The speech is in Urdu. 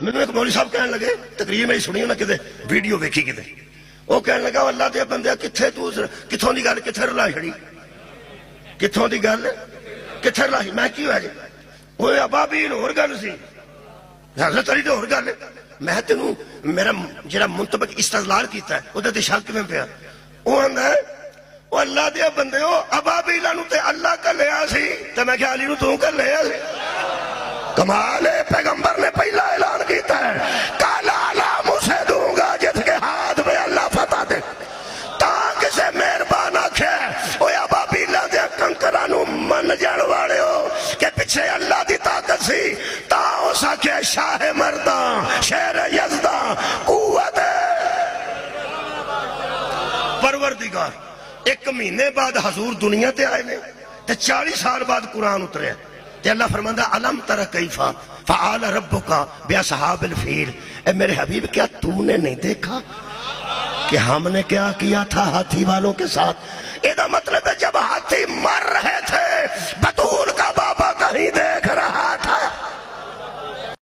مینوں ایک مولوی صاحب کہنے لگے، تقریر میں سنی انہیں کدے ویڈیو ویکھی کدے، وہ کہنے لگا اللہ دے بندے کتھے تو کتھوں دی گل کتھے رلا چھڑی، کتھوں دی گل کتھے رلا، میں کی ہوا جی وہ ابابیل ہور گل سی، حضرت علی تو ہور گل ہے، میں تینوں میرا جڑا منطبق استدلال کیتا ہے وہ تے شک میں پیا، وہ آندا ہے وہ اللہ دے بندے ہو ابابیلاں نوں تے اللہ کلیا سی تے میں کہ علی نوں تو کلیا سی، کمال ہے، پیغمبر نے پہلا اعلان کیتا ہے کالا علام اسے دوں گا جس کے ہاتھ میں اللہ فتح دے، تاکہ سے مہربان آکھے اوہ ابابیلاں دے کنکراں نوں من جان والے ہو کہ پیچھے اللہ دی طاقت سی تا ہو سکے شاہ مرداں شیر یزداں قوت پروردگار۔ ایک مہینے بعد حضور دنیا تے آئے نے تے 40 سال بعد قرآن اترے تے اللہ فرماندا علم تر کیفا فعل ربک باصحاب الفیل، اے میرے حبیب کیا تو نے نہیں دیکھا کہ ہم نے کیا کیا تھا ہاتھی والوں کے ساتھ؟ یہ مطلب ہے جب ہاتھی مر رہے تھے بدو